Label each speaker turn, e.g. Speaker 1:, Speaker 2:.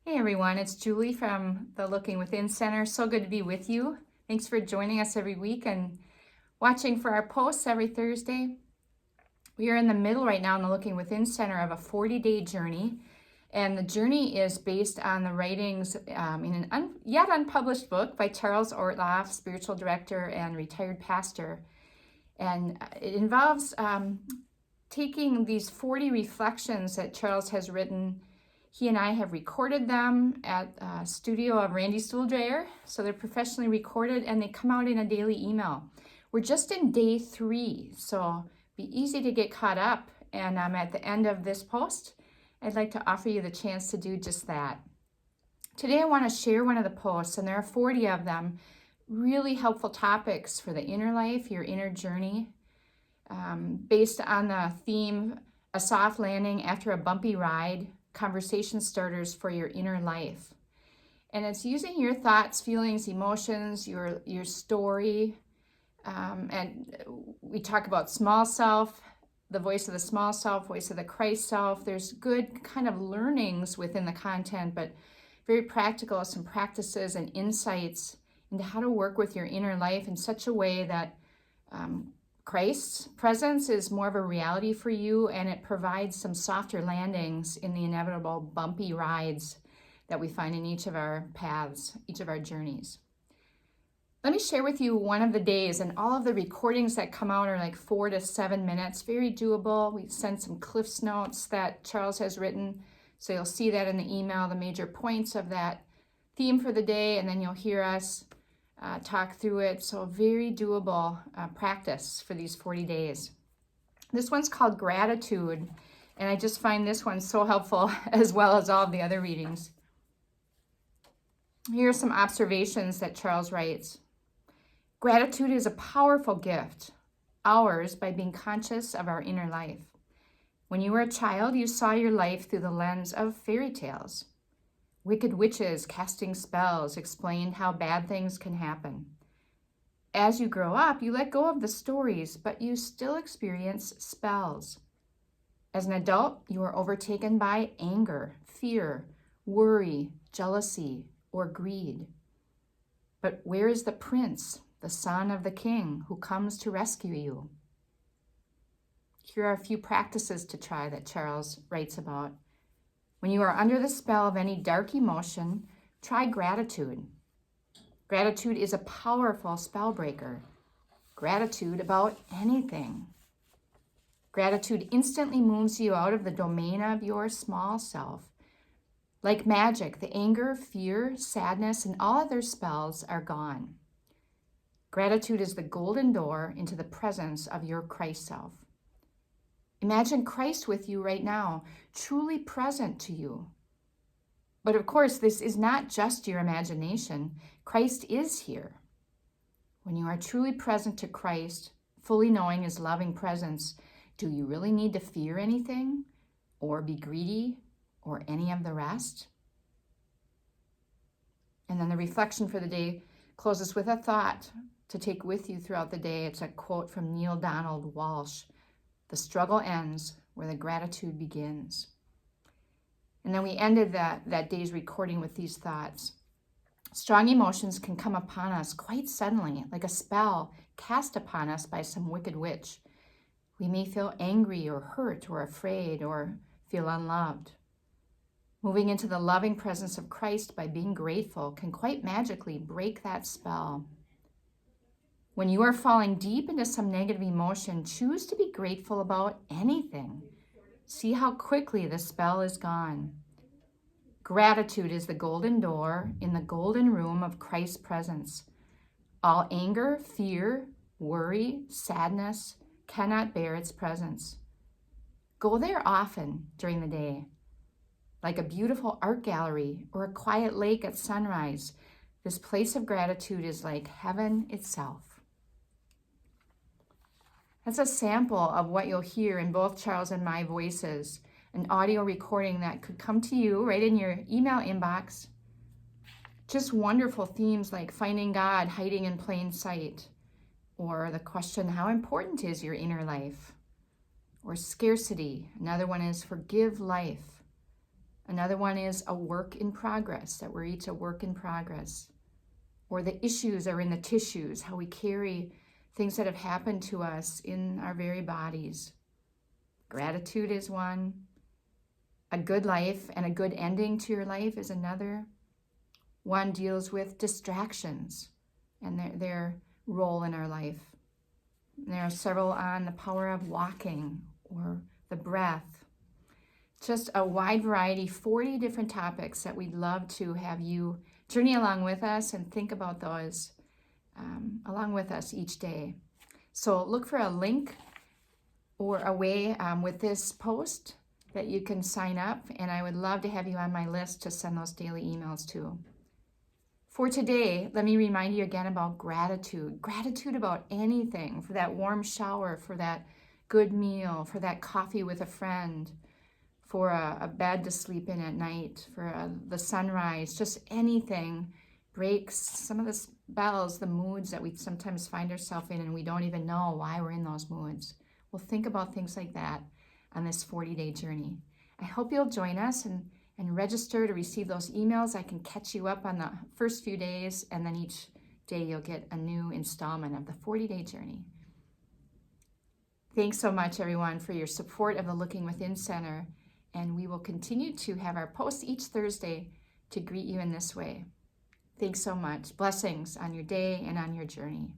Speaker 1: Hey everyone, it's Julie from the Looking Within Center. So good to be with you. Thanks for joining us every week and watching for our posts every Thursday. We are in the middle right now in the Looking Within Center of a 40-day journey. And the journey is based on the writings in an yet unpublished book by Charles Ortloff, spiritual director and retired pastor. And it involves taking these 40 reflections that Charles has written. He and I have recorded them at a studio of Randy Stuhldreher. So they're professionally recorded and they come out in a daily email. We're just in day 3, so be easy to get caught up. And at the end of this post, I'd like to offer you the chance to do just that. Today I want to share one of the posts, and there are 40 of them, really helpful topics for the inner life, your inner journey, based on the theme, A Soft Landing After a Bumpy Ride, Conversation Starters for Your Inner Life. And it's using your thoughts, feelings, emotions, your story. And we talk about small self, the voice of the small self, voice of the Christ self. There's good kind of learnings within the content, but very practical, some practices and insights into how to work with your inner life in such a way that Christ's presence is more of a reality for you, and it provides some softer landings in the inevitable bumpy rides that we find in each of our paths, each of our journeys. Let me share with you one of the days, and all of the recordings that come out are like 4 to 7 minutes, very doable. We send some Cliff's Notes that Charles has written, so you'll see that in the email, the major points of that theme for the day, and then you'll hear us talk through it. So very doable practice for these 40 days. This one's called Gratitude, and I just find this one so helpful as well as all of the other readings. Here are some observations that Charles writes. Gratitude is a powerful gift, ours by being conscious of our inner life. When you were a child, you saw your life through the lens of fairy tales. Wicked witches casting spells explained how bad things can happen. As you grow up, you let go of the stories, but you still experience spells. As an adult, you are overtaken by anger, fear, worry, jealousy, or greed. But where is the prince, the son of the king, who comes to rescue you? Here are a few practices to try that Charles writes about. When you are under the spell of any dark emotion, try gratitude. Gratitude is a powerful spell breaker. Gratitude about anything. Gratitude instantly moves you out of the domain of your small self. Like magic, the anger, fear, sadness, and all other spells are gone. Gratitude is the golden door into the presence of your Christ self. Imagine Christ with you right now, truly present to you. But of course, this is not just your imagination. Christ is here. When you are truly present to Christ, fully knowing his loving presence, do you really need to fear anything or be greedy or any of the rest? And then the reflection for the day closes with a thought to take with you throughout the day. It's a quote from Neale Donald Walsch. The struggle ends where the gratitude begins. And then we ended that day's recording with these thoughts. Strong emotions can come upon us quite suddenly, like a spell cast upon us by some wicked witch. We may feel angry or hurt or afraid or feel unloved. Moving into the loving presence of Christ by being grateful can quite magically break that spell. When you are falling deep into some negative emotion, choose to be grateful about anything. See how quickly the spell is gone. Gratitude is the golden door in the golden room of Christ's presence. All anger, fear, worry, sadness cannot bear its presence. Go there often during the day. Like a beautiful art gallery or a quiet lake at sunrise, this place of gratitude is like heaven itself. That's a sample of what you'll hear in both Charles and my voices, an audio recording that could come to you right in your email inbox. Just wonderful themes like finding God hiding in plain sight, or the question, how important is your inner life? Or scarcity. Another one is forgive life. Another one is a work in progress, that we're each a work in progress. Or the issues are in the tissues, how we carry things that have happened to us in our very bodies. Gratitude is one. A good life and a good ending to your life is another. One deals with distractions and their role in our life. There are several on the power of walking or the breath. Just a wide variety, 40 different topics that we'd love to have you journey along with us and think about those along with us each day. So look for a link or a way with this post that you can sign up, and I would love to have you on my list to send those daily emails to. For today, let me remind you again about gratitude. Gratitude about anything, for that warm shower, for that good meal, for that coffee with a friend, for a bed to sleep in at night, for the sunrise, just anything breaks some of the spells, the moods that we sometimes find ourselves in, and we don't even know why we're in those moods. We'll think about things like that on this 40-day journey. I hope you'll join us and register to receive those emails. I can catch you up on the first few days, and then each day you'll get a new installment of the 40-day journey. Thanks so much, everyone, for your support of the Looking Within Center, and we will continue to have our posts each Thursday to greet you in this way. Thanks so much. Blessings on your day and on your journey.